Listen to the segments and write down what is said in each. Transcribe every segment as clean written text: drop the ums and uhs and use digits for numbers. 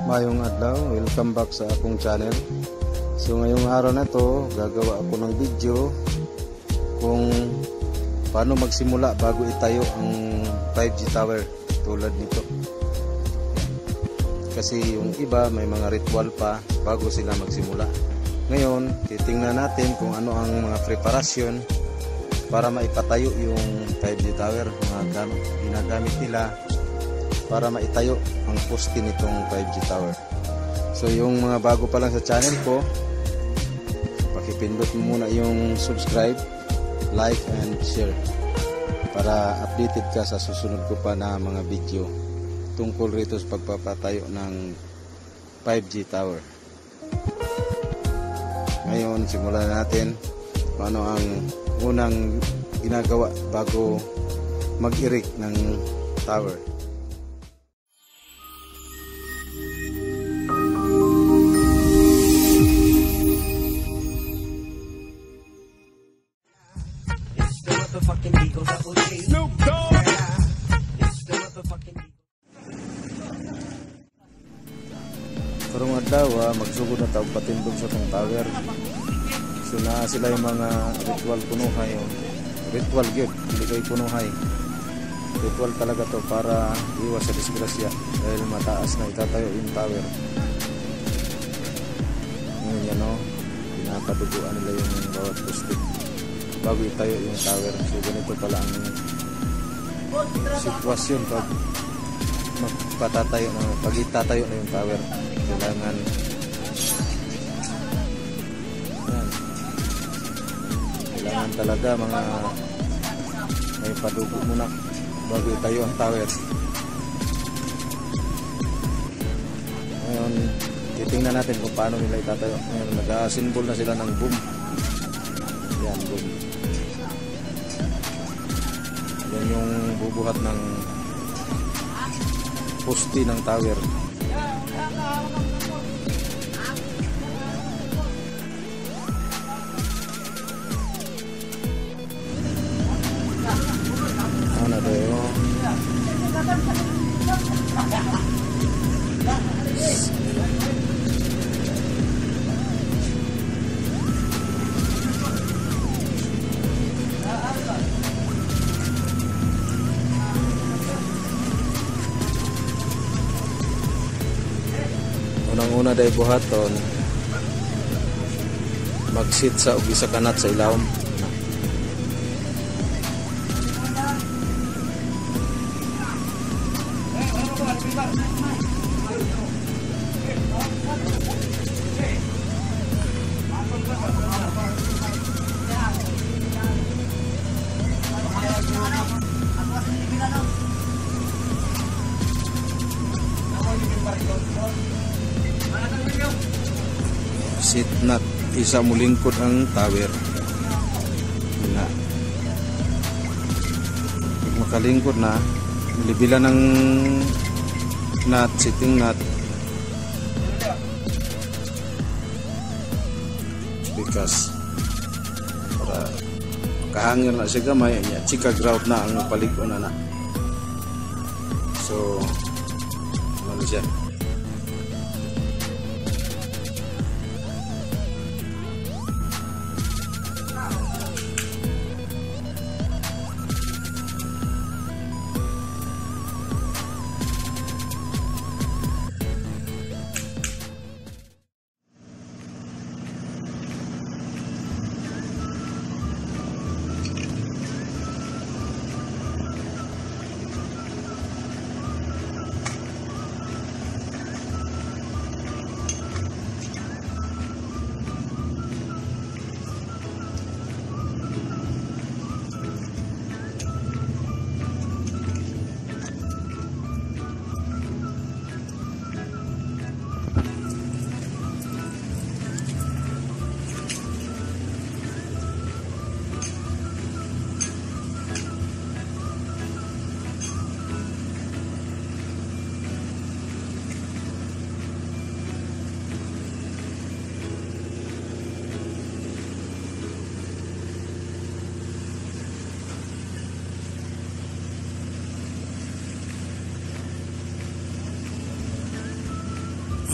Mayong adlaw, welcome back sa akong channel. So ngayong araw na to, gagawa ako ng video kung paano magsimula bago itayo ang 5G tower tulad nito. Kasi yung iba may mga ritual pa bago sila magsimula. Ngayon, titingnan natin kung ano ang mga preparasyon para maipatayo yung 5G tower, mga ginagamit nila para maitayo ang poste nitong 5G tower. So yung mga bago pa lang sa channel ko, pakipindot mo muna yung subscribe, like and share para updated ka sa susunod ko pa na mga video tungkol rito sa pagpapatayo ng 5G tower. Ngayon, simulan natin kung ano ang unang ginagawa bago mag-erect ng tower. Karong adlaw magsugod na tawag patindog sa tong tower. So na sila yung mga ritual punuhay. Ritual gyud, hindi kay punuhay. Ritual talaga to para iwas sa disgrasya dahil mataas na itatayo yung tower. Ngayon yan pinapaduguan nila yung bawat poste bago itayo yung tower. So ganito pala ang sitwasyon pag magpatatayo na, pag itatayo na yung tower. Kailangan kailangan talaga mga may padugo muna bago itayo ang tower. Ngayon titingnan natin kung paano nila itatayo. Ngayon nag-symbol na sila ng boom. Yan, boom. Yan yung bubuhat ng poste ng tower. Ano tayo? Unang-una dahil buhaton, mag-sit sa ugisa kanat sa ilawom. Sit nut, isa mo lingkod ang tower na pag makalingkod na libilan ng nut, sitting nut because para kahangin na siya gamay niya, chika grout na ang paliko na na. So ano siya,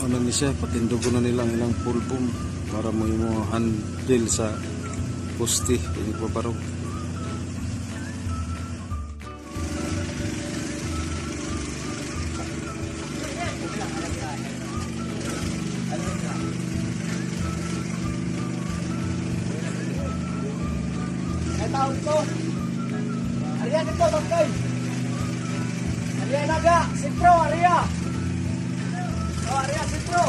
ano ni siya, patindugo na nilang ilang pulbum para mo handle sa poste kaya pabarog. Taon ko. Arya dito, bagay. Arya naga, sentro, Arya. Oh, Arya sentro.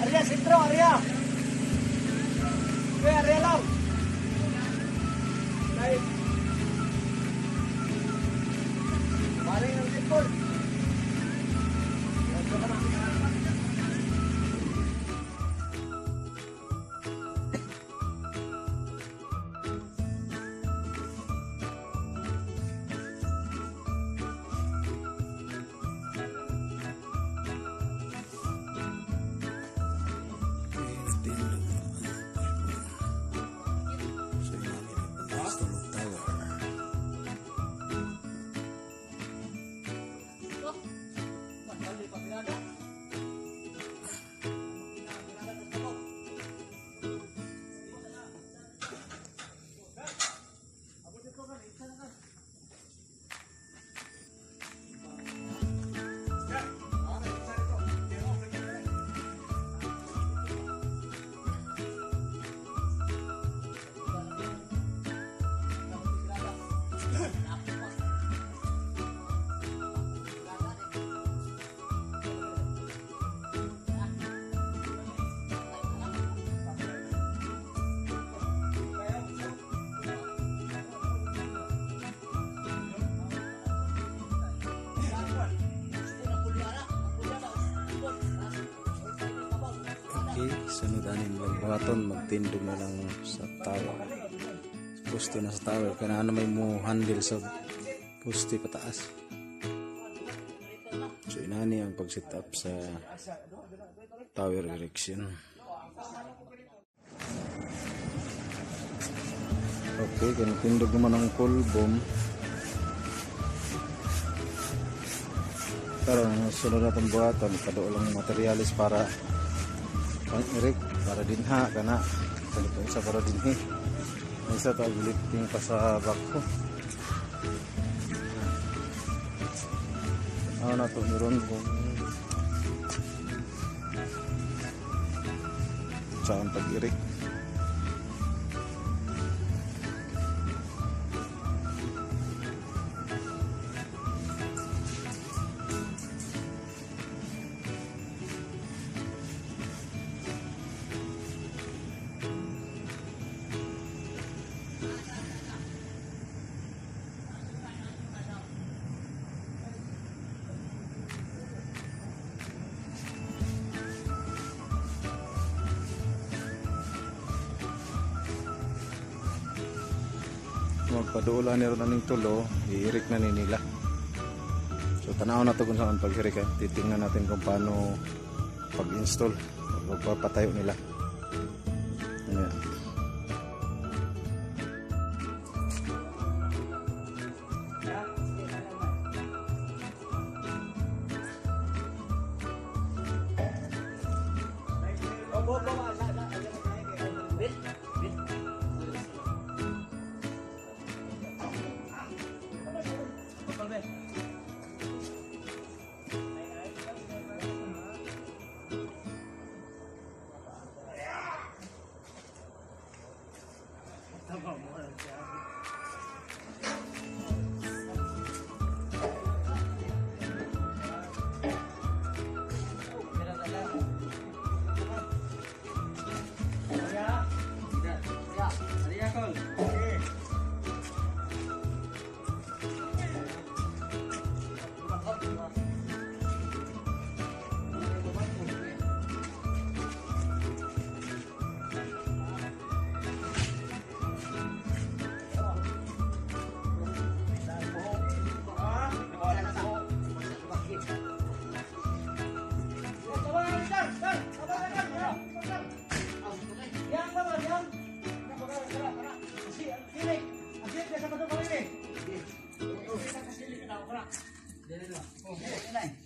Arya sentro, Arya. Oke, Arya lang. Baik. Baling ng sipol. Okay, sunod anin lang buhaton, magtindog na lang sa tower. Poste na sa tower, kaya na may mo handle sa poste pataas. So inani ang pag-set up sa tower erection. Okay, kaya tindog naman ang full boom. Pero sunod natin buhaton, kadoon lang materialis para pang-erect para dinha kana kanito isa para dinhi isa ta lifting pa sa bako na to meron kung saan pag-erect. Magpaduulan nila na ng tulo, i-irik na nila. So tanaw na to kung saan pag-irik. Titingnan natin kung paano pag-install o pagpapatayo nila. Ayan.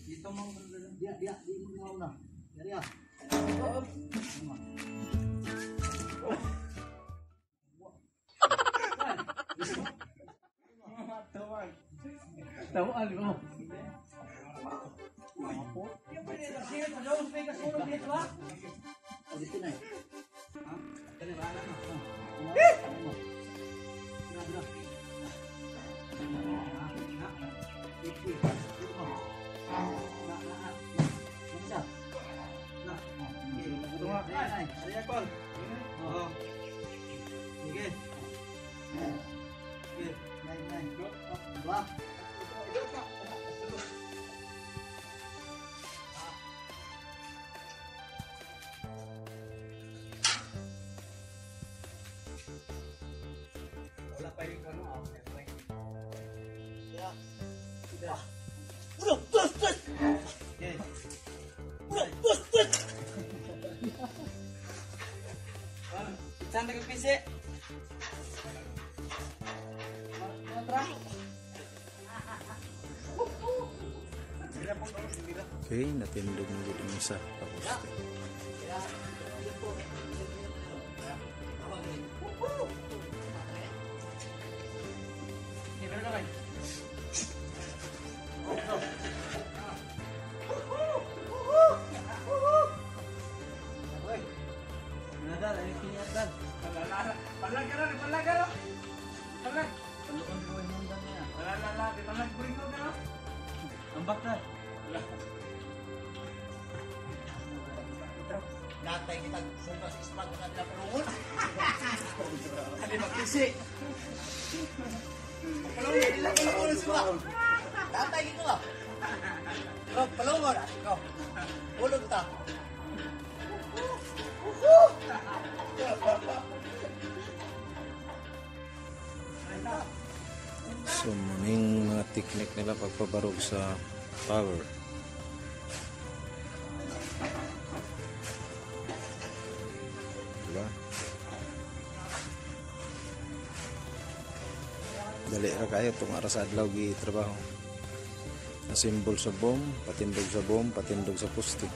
Dito mo dia di mo na. Dari ah. Tawag mo. Dito na. Ha? Kani ba na? Wala pa yung ano, Saan nagpisi? Okay, natindog mo dito yung isa. Tapos, Natay kita sumpah sa ispat na nila perungon. Hindi magkisi. Palungon nila palungon sila. Natay gitu lah. Bro, palungon. Ikaw. Ulog ta. so, maning mga technique nila pagpabarog sa power. Diba? Dali ra kayo itong ara sa adlaw gi trabaho. Asimbol sa bomb, patindog sa poste.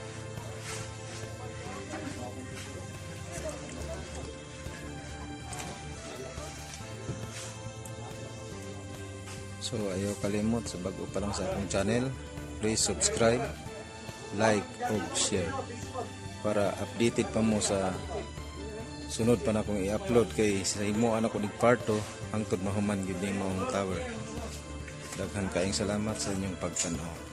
So ayaw kalimot sa bago pa lang sa akong channel, please subscribe, like, o share para updated pa mo sa sunod pa na akong i-upload kay sa imo anak ko nigparto hangtod mahuman gyud nimo ang tower. Daghan kaayong salamat sa inyong pagtanaw.